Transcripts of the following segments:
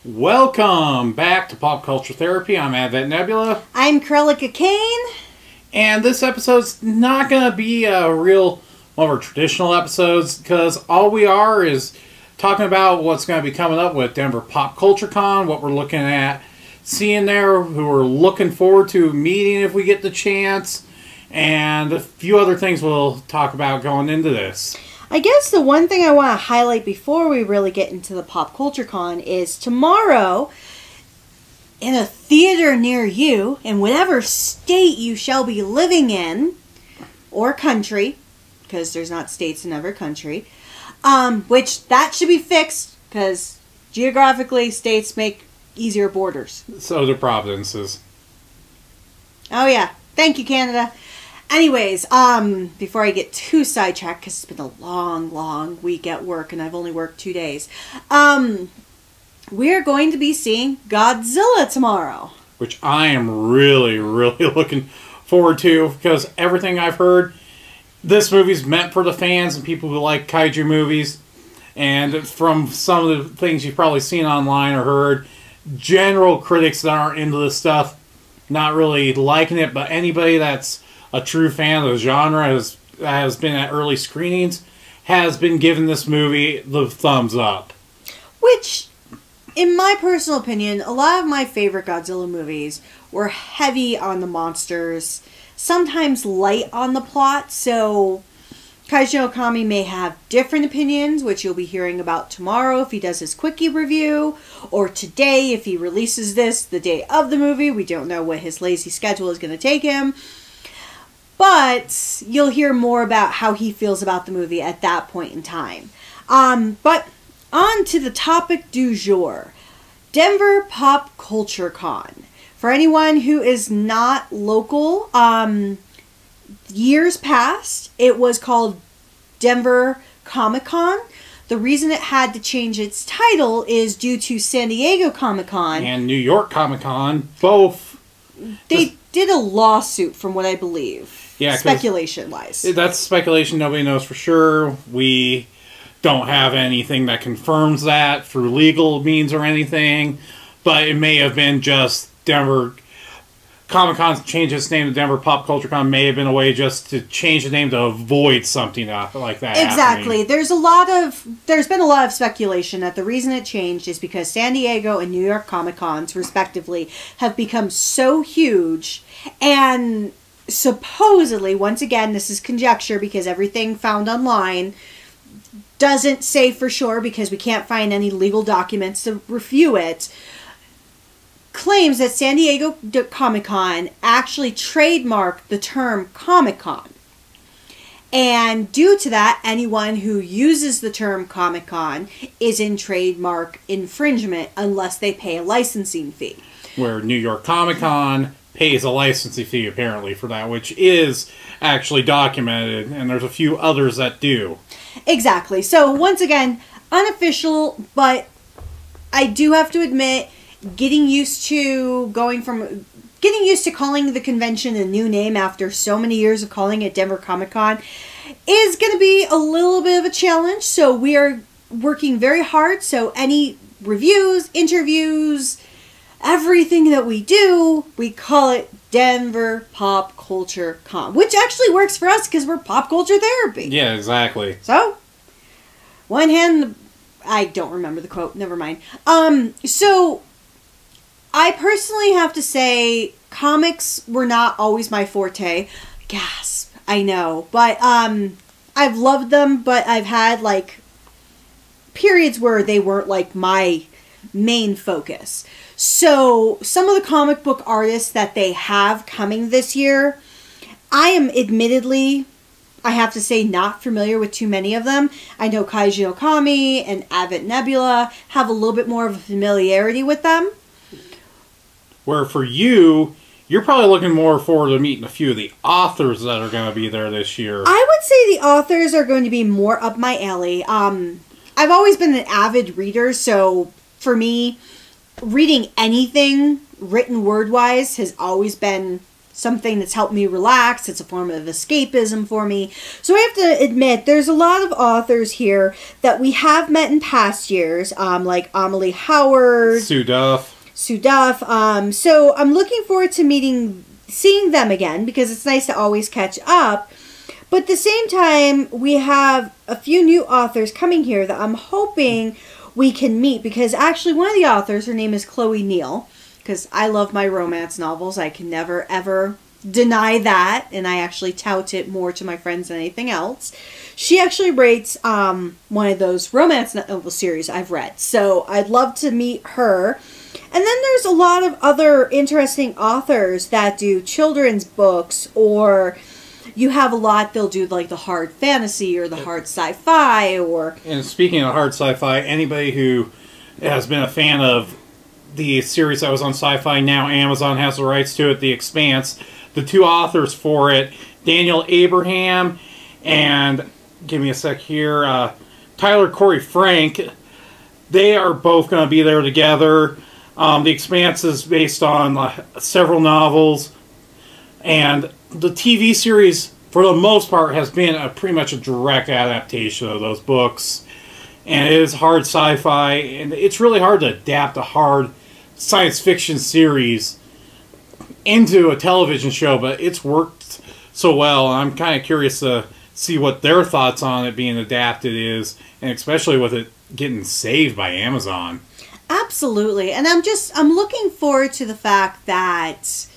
Welcome back to Pop Culture Therapy. I'm Nebula. I'm Cruellica Kain. And this episode's not going to be a real one of our traditional episodes because all we are is talking about what's going to be coming up with Denver Pop Culture Con, what we're looking at seeing there, who we're looking forward to meeting if we get the chance, and a few other things we'll talk about going into this. I guess the one thing I want to highlight before we really get into the Pop Culture Con is tomorrow, in a theater near you, in whatever state you shall be living in, or country, because there's not states in every country, which that should be fixed, because geographically, states make easier borders. So do provinces. Oh yeah. Thank you, Canada. Anyways, before I get too sidetracked, because it's been a long week at work, and I've only worked 2 days, we're going to be seeing Godzilla tomorrow. Which I am really looking forward to, because everything I've heard, this movie's meant for the fans and people who like kaiju movies. And from some of the things you've probably seen online or heard, general critics that aren't into this stuff, not really liking it, but anybody that's a true fan of the genre has been at early screenings, has been giving this movie the thumbs up. Which, in my personal opinion, a lot of my favorite Godzilla movies were heavy on the monsters, sometimes light on the plot, so Kaiji Okami may have different opinions, which you'll be hearing about tomorrow if he does his quickie review, or today if he releases this the day of the movie. We don't know what his lazy schedule is going to take him. But you'll hear more about how he feels about the movie at that point in time. But on to the topic du jour. Denver Pop Culture Con. For anyone who is not local, years past, it was called Denver Comic Con. The reason it had to change its title is due to San Diego Comic Con. And New York Comic Con, both. They did a lawsuit, from what I believe. Yeah, speculation-wise. That's speculation. Nobody knows for sure. We don't have anything that confirms that through legal means or anything. But it may have been just Denver Comic Con changed its name to Denver Pop Culture Con. May have been a way just to change the name to avoid something like that. Exactly. Happening. There's been a lot of speculation that the reason it changed is because San Diego and New York Comic Cons, respectively, have become so huge, and supposedly, once again, this is conjecture because everything found online doesn't say for sure because we can't find any legal documents to review it, claims that San Diego Comic-Con actually trademarked the term Comic-Con. And due to that, anyone who uses the term Comic-Con is in trademark infringement unless they pay a licensing fee. Where New York Comic Con pays a licensing fee, apparently, for that, which is actually documented, and there's a few others that do. Exactly. So, once again, unofficial, but I do have to admit, getting used to calling the convention a new name after so many years of calling it Denver Comic Con is going to be a little bit of a challenge, so we are working very hard, so any reviews, interviews, everything that we do, we call it Denver Pop Culture Con, which actually works for us because we're pop culture therapy. Yeah, exactly. So, one hand, I don't remember the quote, never mind. So, I personally have to say, comics were not always my forte. Gasp, I know. But, I've loved them, but I've had, periods where they weren't, my main focus. So, some of the comic book artists that they have coming this year, I am admittedly, I have to say, not familiar with too many of them. I know Kaiji Okami and Nebula have a little bit more of a familiarity with them. Where for you, you're probably looking more forward to meeting a few of the authors that are going to be there this year. I would say the authors are going to be more up my alley. I've always been an avid reader, so for me, reading anything written word-wise has always been something that's helped me relax. It's a form of escapism for me. So I have to admit, there's a lot of authors here that we have met in past years, like Amelie Howard, Sue Duff. So I'm looking forward to seeing them again, because it's nice to always catch up. But at the same time, we have a few new authors coming here that I'm hoping we can meet, because actually one of the authors, her name is Chloe Neal, because I love my romance novels. I can never, ever deny that, and I actually tout it more to my friends than anything else. She actually writes one of those romance novel series I've read, so I'd love to meet her. And then there's a lot of other interesting authors that do children's books, or you have a lot, they'll do like the hard fantasy or the hard sci-fi, or... And speaking of hard sci-fi, anybody who has been a fan of the series that was on Sci-Fi, now Amazon has the rights to it, The Expanse, the two authors for it, Daniel Abraham and, give me a sec here, Tyler Corey Frank, they are both going to be there together. The Expanse is based on several novels, and the TV series, for the most part, has been pretty much a direct adaptation of those books. And it is hard sci-fi, and it's really hard to adapt a hard science fiction series into a television show, but it's worked so well. I'm kind of curious to see what their thoughts on it being adapted is, and especially with it getting saved by Amazon. Absolutely. And I'm looking forward to the fact that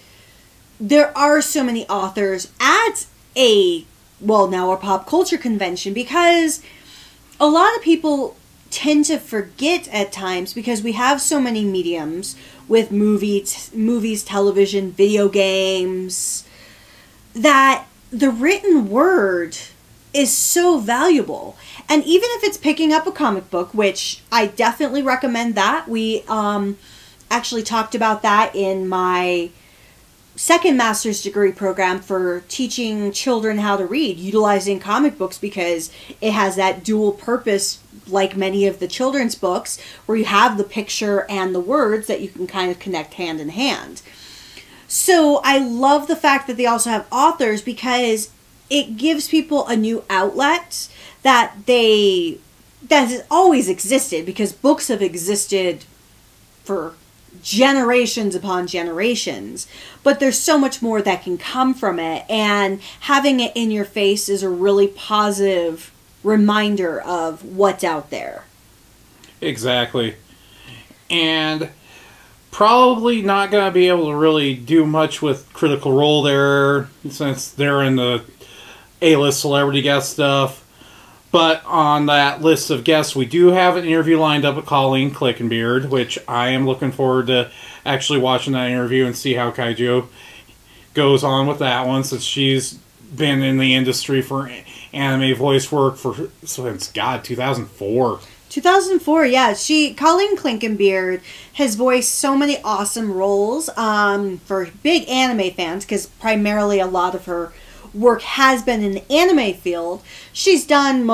there are so many authors at now a pop culture convention, because a lot of people tend to forget at times, because we have so many mediums with movies, television, video games, that the written word is so valuable. And even if it's picking up a comic book, which I definitely recommend that. We actually talked about that in my second master's degree program for teaching children how to read, utilizing comic books, because it has that dual purpose, like many of the children's books, where you have the picture and the words that you can kind of connect hand in hand. So I love the fact that they also have authors, because it gives people a new outlet that has always existed, because books have existed for generations upon generations, but there's so much more that can come from it, and having it in your face is a really positive reminder of what's out there. Exactly. And probably not going to be able to really do much with Critical Role there, since they're in the A-list celebrity guest stuff. But on that list of guests, we do have an interview lined up with Colleen Clickenbeard, which I am looking forward to actually watching that interview and see how Kaiju goes on with that one, since she's been in the industry for anime voice work since 2004. 2004, yeah. Colleen Clickenbeard has voiced so many awesome roles for big anime fans, because primarily a lot of her work has been in the anime field. She's done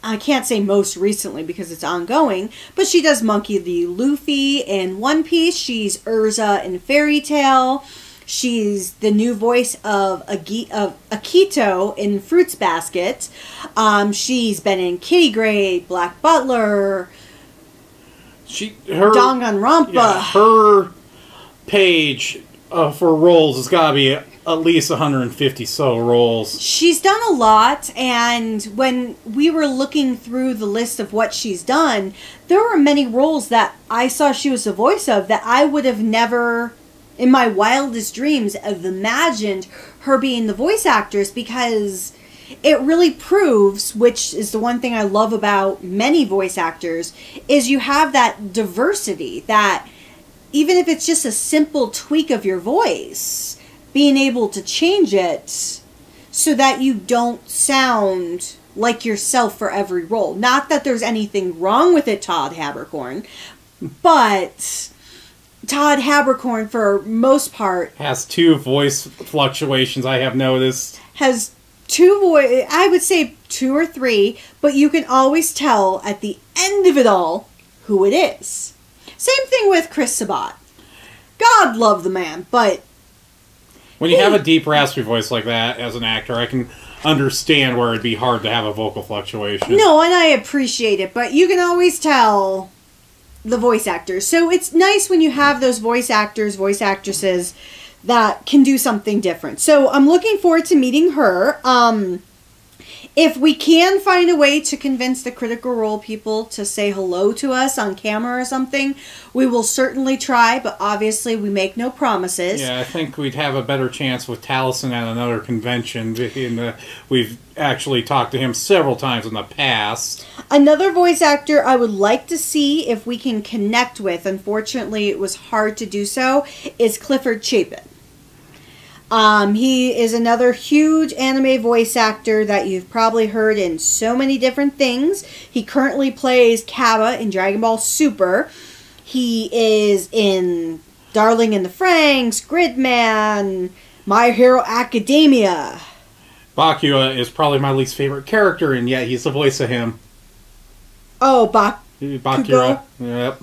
I can't say most recently because it's ongoing, but she does Monkey D. Luffy in One Piece. She's Urza in Fairy Tail. She's the new voice of Akito in Fruits Basket. She's been in Kitty Grade, Black Butler, Danganronpa. Yeah, her page for roles has got to be at least 150 so roles. She's done a lot, and when we were looking through the list of what she's done, there were many roles that I saw she was the voice of that I would have never, in my wildest dreams, have imagined her being the voice actress, because it really proves, which is the one thing I love about many voice actors, is you have that diversity, that even if it's just a simple tweak of your voice, being able to change it so that you don't sound like yourself for every role. Not that there's anything wrong with it, Todd Haberkorn, but Todd Haberkorn, for most part, has two voice fluctuations, I have noticed. Has I would say 2 or 3, but you can always tell at the end of it all who it is. Same thing with Chris Sabat. God love the man, but When you have a deep, raspy voice like that as an actor, I can understand where it'd be hard to have a vocal fluctuation. No, and I appreciate it, but you can always tell the voice actors. So it's nice when you have those voice actors, voice actresses that can do something different. So I'm looking forward to meeting her. If we can find a way to convince the Critical Role people to say hello to us on camera or something, we will certainly try, but obviously we make no promises. Yeah, I think we'd have a better chance with Taliesin at another convention. We've actually talked to him several times in the past. Another voice actor I would like to see if we can connect with, unfortunately it was hard to do so, is Clifford Chapin. He is another huge anime voice actor that you've probably heard in so many different things. He currently plays Kaba in Dragon Ball Super. He is in Darling in the Franxx, Gridman, My Hero Academia. Bakura is probably my least favorite character, and yet he's the voice of him. Oh, Bakura. Yep.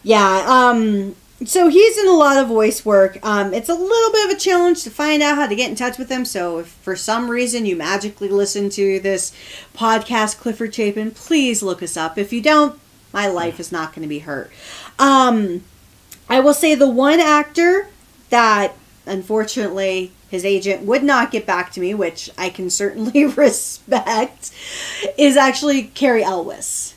Yeah, so he's in a lot of voice work. It's a little bit of a challenge to find out how to get in touch with him. So if for some reason you magically listen to this podcast, Clifford Chapin, please look us up. If you don't, my life is not going to be hurt. I will say the one actor that, unfortunately, his agent would not get back to me, which I can certainly respect, is actually Cary Elwes.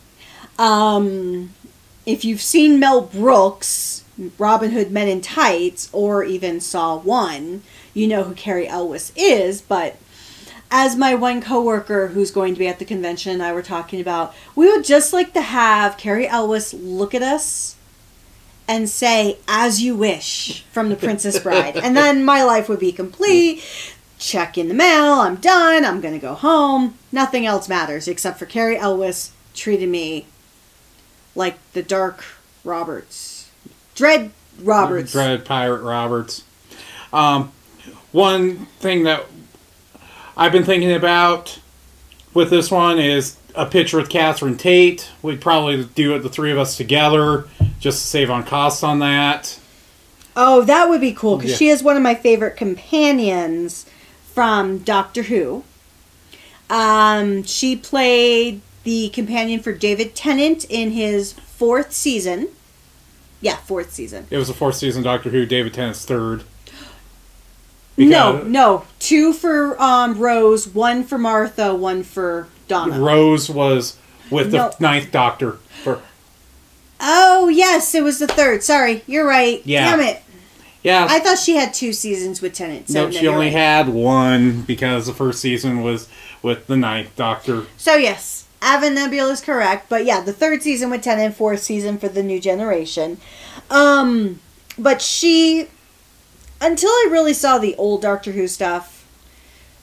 If you've seen Mel Brooks' Robin Hood Men in Tights, or even Saw 1, you know who Cary Elwes is, but as my one coworker who's going to be at the convention and I were talking about, we would just like to have Cary Elwes look at us and say, "As you wish," from The Princess Bride. And then my life would be complete. Check in the mail, I'm done, I'm going to go home. Nothing else matters except for Cary Elwes treated me like the Dark Roberts. Dread Roberts. Dread Pirate Roberts. One thing that I've been thinking about with this one is a picture with Catherine Tate. We'd probably do it, the three of us together, just to save on costs on that. Oh, that would be cool, because Yeah. she is one of my favorite companions from Doctor Who. She played the companion for David Tennant in his 4th season. Yeah, 4th season. It was the 4th season Doctor Who, David Tennant's 3rd. No. 2 for Rose, 1 for Martha, 1 for Donna. Rose was with the 9th Doctor. Oh, yes, it was the 3rd. Sorry, you're right. Yeah. Damn it. Yeah. I thought she had 2 seasons with Tennant. So no, she only had 1 because the 1st season was with the 9th Doctor. So, yes. Ava Nebula is correct, but yeah, the 3rd season with Tennant, 4th season for the new generation. But she, until I really saw the old Doctor Who stuff,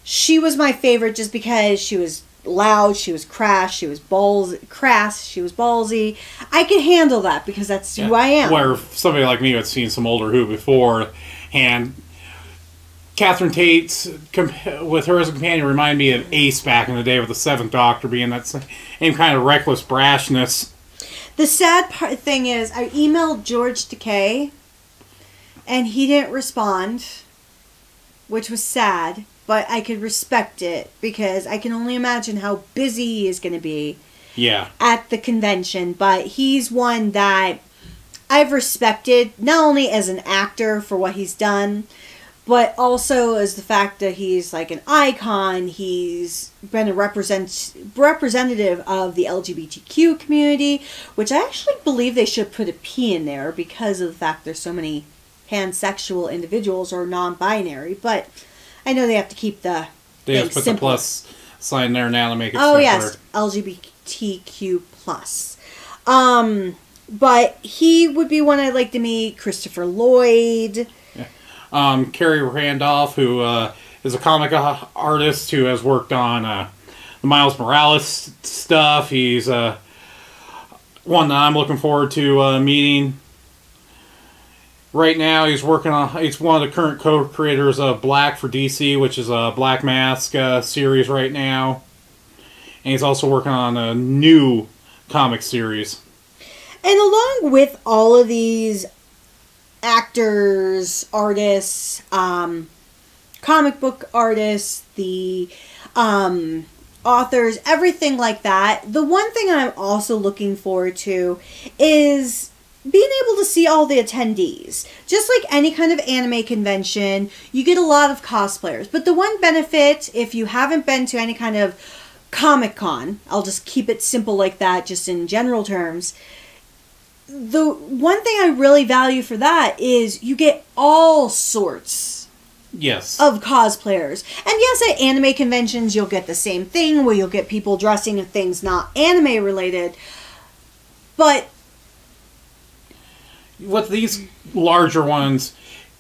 she was my favorite just because she was loud, she was crass, she was ballsy. I could handle that because that's who I am. Where somebody like me who had seen some older Who before, and Catherine Tate's, with her as a companion, reminded me of Ace back in the day with the 7th Doctor being that same kind of reckless brashness. The sad thing is, I emailed George Takei, and he didn't respond, which was sad, but I could respect it, because I can only imagine how busy he is going to be at the convention. But he's one that I've respected, not only as an actor for what he's done, but also as the fact that he's like an icon. He's been a representative of the LGBTQ community, which I actually believe they should put a P in there because of the fact there's so many pansexual individuals or non-binary. But I know they have to keep the they have to put simple. the plus sign there now to make it simpler. yes, LGBTQ plus. But he would be one I'd like to meet. Christopher Lloyd. Kerry Randolph, who is a comic artist who has worked on the Miles Morales stuff. He's one that I'm looking forward to meeting. Right now, he's working on. He's one of the current co-creators of Black for DC, which is a Black Mask series right now, and he's also working on a new comic series. And along with all of these actors, artists, comic book artists, the authors, everything like that. The one thing I'm also looking forward to is being able to see all the attendees. Just like any kind of anime convention, you get a lot of cosplayers. But the one benefit, if you haven't been to any kind of Comic-Con, I'll just keep it simple like that, just in general terms, the one thing I really value for that is you get all sorts of cosplayers. And yes, at anime conventions, you'll get the same thing, where you'll get people dressing in things not anime related. But with these larger ones,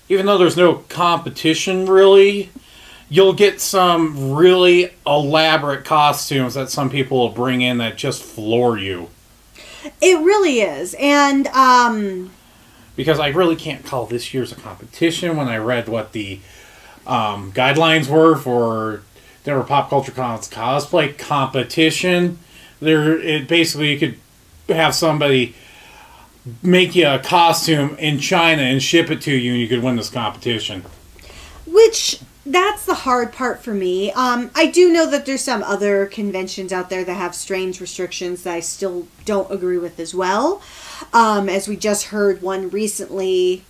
even though there's no competition really, you'll get some really elaborate costumes that some people will bring in that just floor you. It really is. And because I really can't call this year's a competition when I read what the guidelines were for their Pop Culture Cons cosplay competition. It basically, you could have somebody make you a costume in China and ship it to you, and you could win this competition. Which, that's the hard part for me. I do know that there's some other conventions out there that have strange restrictions that I still don't agree with as well. As we just heard one recently,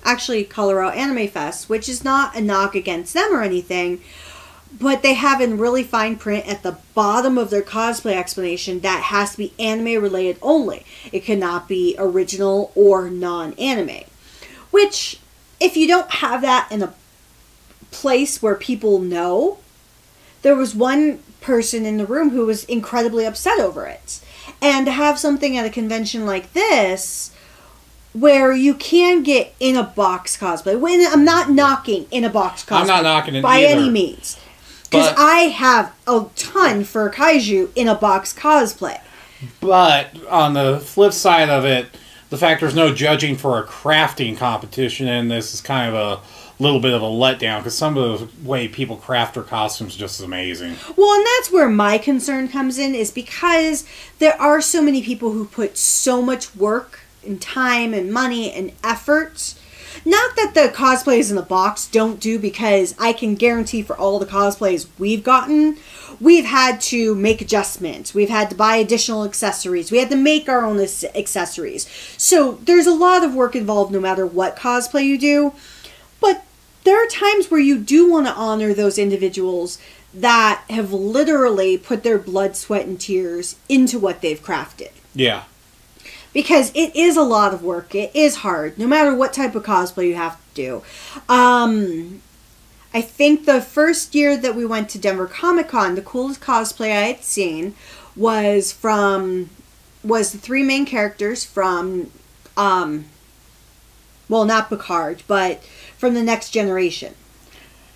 actually Colorado Anime Fest, which is not a knock against them or anything, but they have in really fine print at the bottom of their cosplay explanation that has to be anime related only. It cannot be original or non-anime. Which, if you don't have that in a place where people know, there was one person in the room who was incredibly upset over it. And to have something at a convention like this where you can get in a box cosplay. When I'm not knocking in a box cosplay. I'm not knocking it by either, any means. Because I have a ton for kaiju in a box cosplay. But on the flip side of it, the fact there's no judging for a crafting competition in this is kind of a little bit of a letdown, because some of the way people craft their costumes is just amazing. Well, and that's where my concern comes in, is because there are so many people who put so much work and time and money and effort. Not that the cosplays in the box don't do, because I can guarantee for all the cosplays we've gotten, we've had to make adjustments. We've had to buy additional accessories. We had to make our own accessories. So there's a lot of work involved no matter what cosplay you do. But there are times where you do want to honor those individuals that have literally put their blood, sweat, and tears into what they've crafted. Yeah. Because it is a lot of work. It is hard, no matter what type of cosplay you have to do. I think the first year that we went to Denver Comic-Con, the coolest cosplay I had seen was the three main characters from, well, not Picard, but from the Next Generation.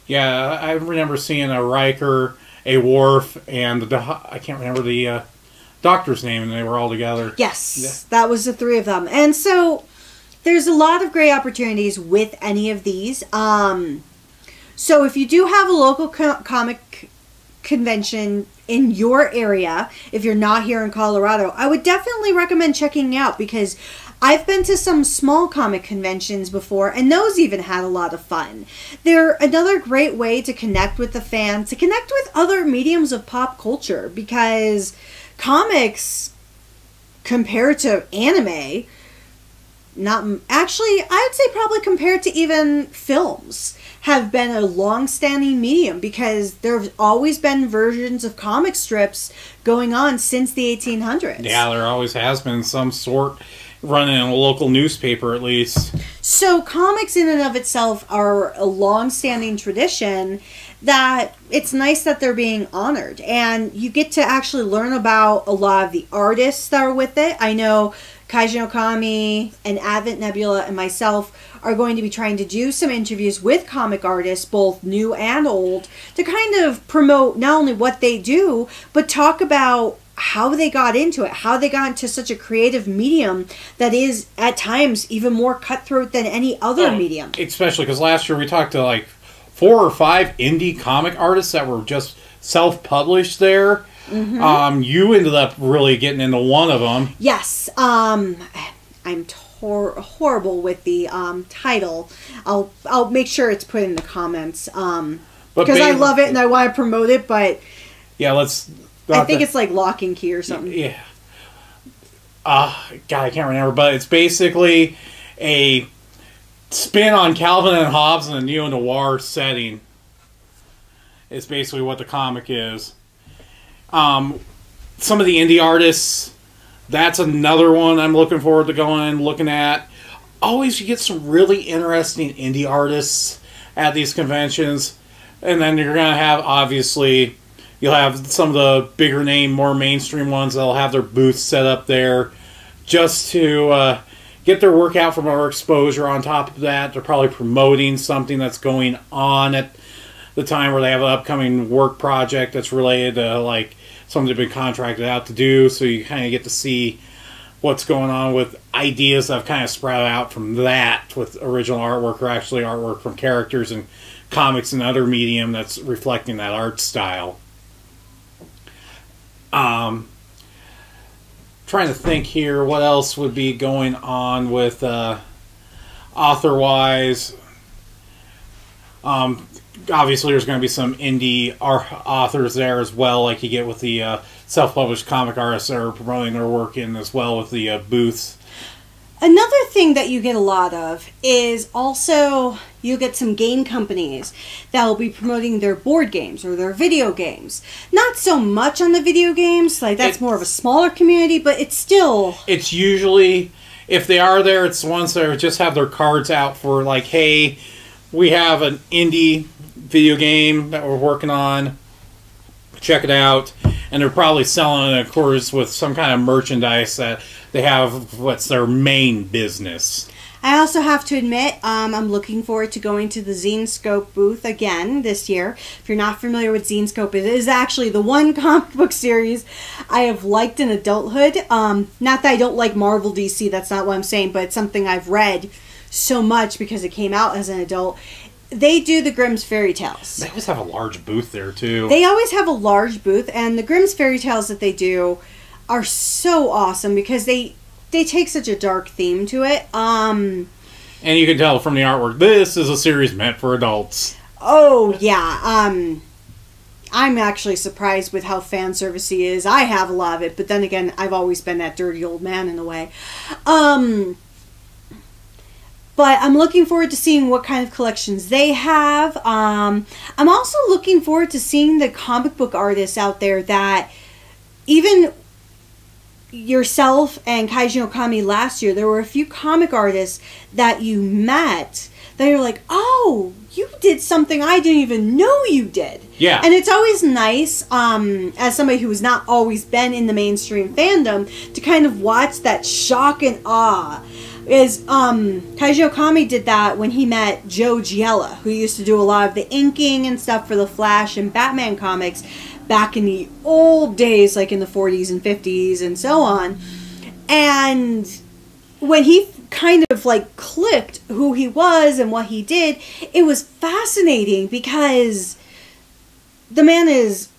Yeah, I remember seeing a Riker, a Worf, and I can't remember the Doctor's name, and they were all together. Yes, yeah. That was the three of them. And so there's a lot of great opportunities with any of these. So if you do have a local comic convention in your area, if you're not here in Colorado, I would definitely recommend checking out, because I've been to some small comic conventions before, and those even had a lot of fun. They're another great way to connect with the fans, to connect with other mediums of pop culture, because comics, compared to anime, I'd say probably compared to even films, have been a long-standing medium, because there have always been versions of comic strips going on since the 1800s. Yeah, there always has been some sort running in a local newspaper, at least. So comics in and of itself are a long-standing tradition that it's nice that they're being honored. And you get to actually learn about a lot of the artists that are with it. I know Kaijin Okami and Advent Nebula and myself are going to be trying to do some interviews with comic artists, both new and old, to kind of promote not only what they do, but talk about how they got into it, how they got into such a creative medium that is, at times, even more cutthroat than any other medium. Especially because last year we talked to like 4 or 5 indie comic artists that were just self-published there. Mm-hmm. You ended up really getting into one of them. Yes. I'm horrible with the title. I'll make sure it's put in the comments. Because I love it and I want to promote it, but yeah, let's. I think it's like Lock and Key or something. Yeah. God, I can't remember, but it's basically a spin on Calvin and Hobbes in a neo-noir setting. It's basically what the comic is. Some of the indie artists, that's another one I'm looking forward to going and looking at. Always you get some really interesting indie artists at these conventions. And then you're going to have, obviously, you'll have some of the bigger name, more mainstream ones that'll have their booths set up there just to get their work out for more exposure. On top of that, they're probably promoting something that's going on at the time where they have an upcoming work project that's related to, like, something they've been contracted out to do. So you kind of get to see what's going on with ideas that have kind of sprouted out from that with original artwork or actually artwork from characters and comics and other medium that's reflecting that art style. Trying to think here what else would be going on with author-wise. Obviously there's going to be some indie authors there as well, like you get with the self-published comic artists that are promoting their work in as well with the booths. Another thing that you get a lot of is also you get some game companies that will be promoting their board games or their video games. Not so much on the video games, like that's more of a smaller community, but it's still... It's usually, if they are there, it's the ones that just have their cards out for like, hey, we have an indie video game that we're working on, check it out. And they're probably selling it, of course, with some kind of merchandise that they have what's their main business. I also have to admit, I'm looking forward to going to the Zenescope booth again this year. If you're not familiar with Zenescope, it is actually the one comic book series I have liked in adulthood. Not that I don't like Marvel DC, that's not what I'm saying, but it's something I've read so much because it came out as an adult. They do the Grimm's Fairy Tales. They always have a large booth there, too. They always have a large booth, and the Grimm's Fairy Tales that they do are so awesome because they take such a dark theme to it. And you can tell from the artwork, this is a series meant for adults. Oh, yeah. I'm actually surprised with how fan servicey is. I have a lot of it, but then again, I've always been that dirty old man in a way. But I'm looking forward to seeing what kind of collections they have. I'm also looking forward to seeing the comic book artists out there that even yourself and Kaiji Okami last year, there were a few comic artists that you met that you're like, oh, you did something I didn't even know you did. Yeah. And it's always nice, as somebody who has not always been in the mainstream fandom, to kind of watch that shock and awe. Kaiji Okami did that when he met Joe Giella, who used to do a lot of the inking and stuff for the Flash and Batman comics back in the old days, like in the 40s and 50s and so on. And when he kind of like clicked who he was and what he did, it was fascinating because the man is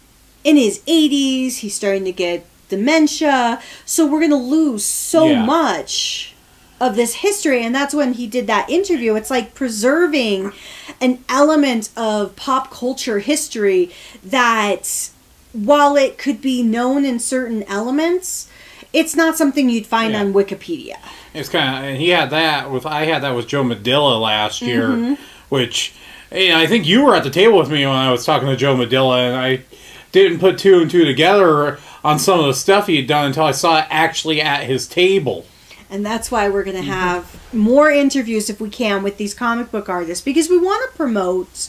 in his 80s, he's starting to get dementia, so we're going to lose so much of this history. And that's when he did that interview. It's like preserving an element of pop culture history that, while it could be known in certain elements, it's not something you'd find on Wikipedia. It's kind of, and he had that with, I had that with Joe Medilla last year, which, I think you were at the table with me when I was talking to Joe Medilla, and I didn't put two and two together on some of the stuff he had done until I saw it actually at his table. And that's why we're going to have more interviews, if we can, with these comic book artists, because we want to promote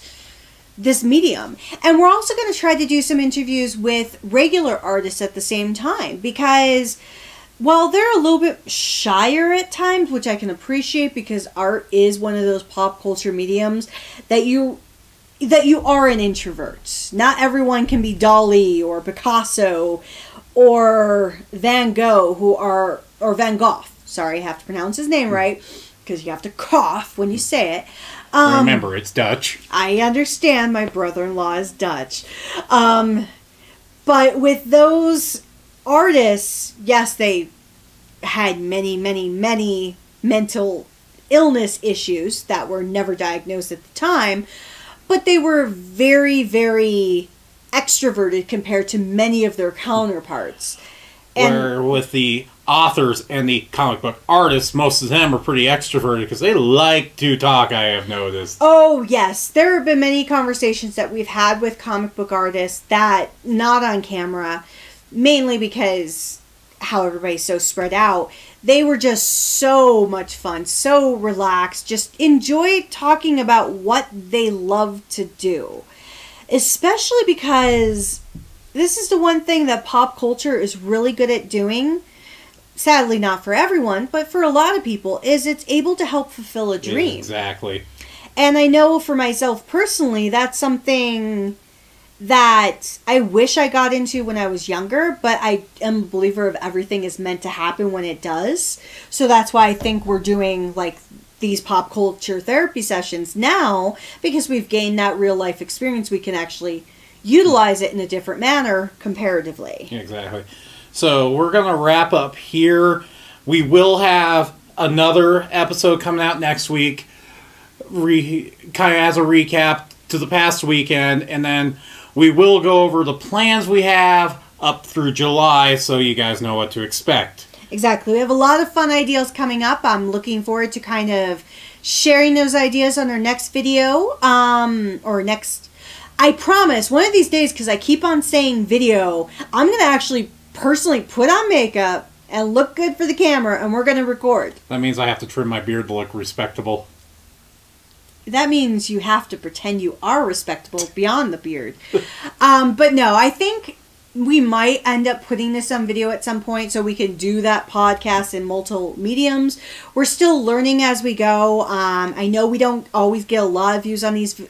this medium. And we're also going to try to do some interviews with regular artists at the same time, because while they're a little bit shyer at times, which I can appreciate because art is one of those pop culture mediums that you are an introvert. Not everyone can be Dali or Picasso or Van Gogh, or Van Gogh. Sorry, I have to pronounce his name right, because you have to cough when you say it. Remember, it's Dutch. I understand, my brother-in-law is Dutch. But with those artists, yes, they had many mental illness issues that were never diagnosed at the time, but they were very, very extroverted compared to many of their counterparts. Where with the authors and the comic book artists, most of them are pretty extroverted because they like to talk, I have noticed. Oh, yes. There have been many conversations that we've had with comic book artists that, not on camera, mainly because how everybody's so spread out, they were just so much fun, so relaxed, just enjoyed talking about what they love to do. Especially because this is the one thing that pop culture is really good at doing. Sadly, not for everyone, but for a lot of people, is it's able to help fulfill a dream. Yeah, exactly. And I know for myself personally, that's something that I wish I got into when I was younger, but I am a believer of everything is meant to happen when it does. So that's why I think we're doing like these pop culture therapy sessions now, because we've gained that real life experience. We can actually utilize it in a different manner comparatively. Exactly. So we're going to wrap up here. We will have another episode coming out next week, kind of as a recap to the past weekend, and then we will go over the plans we have up through July so you guys know what to expect. Exactly. We have a lot of fun ideas coming up. I'm looking forward to kind of sharing those ideas on our next video, or next... I promise, one of these days, because I keep on saying video, I'm going to actually personally put on makeup and look good for the camera, and we're going to record. That means I have to trim my beard to look respectable. That means you have to pretend you are respectable beyond the beard. But no, I think we might end up putting this on video at some point so we can do that podcast in multiple mediums. We're still learning as we go. I know we don't always get a lot of views on these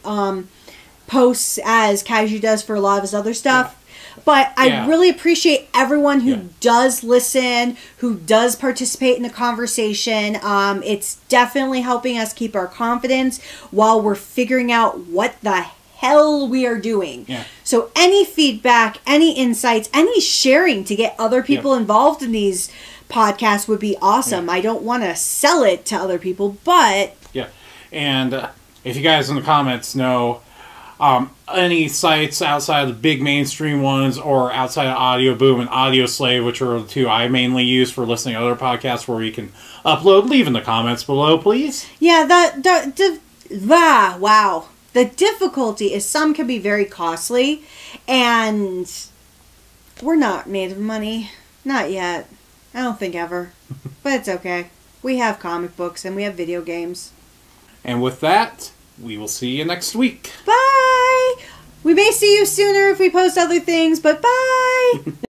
posts as Kaiju does for a lot of his other stuff. Yeah. But I really appreciate everyone who does listen, who does participate in the conversation. It's definitely helping us keep our confidence while we're figuring out what the hell we are doing. Yeah. So any feedback, any insights, any sharing to get other people involved in these podcasts would be awesome. I don't want to sell it to other people, but... Yeah, and if you guys in the comments know... any sites outside of the big mainstream ones or outside of Audio Boom and Audio Slave, which are the two I mainly use for listening to other podcasts where you can upload, leave in the comments below, please. Yeah, wow. The difficulty is some can be very costly, and we're not made of money. Not yet. I don't think ever. But it's okay. We have comic books and we have video games. And with that... we will see you next week. Bye! We may see you sooner if we post other things, but bye!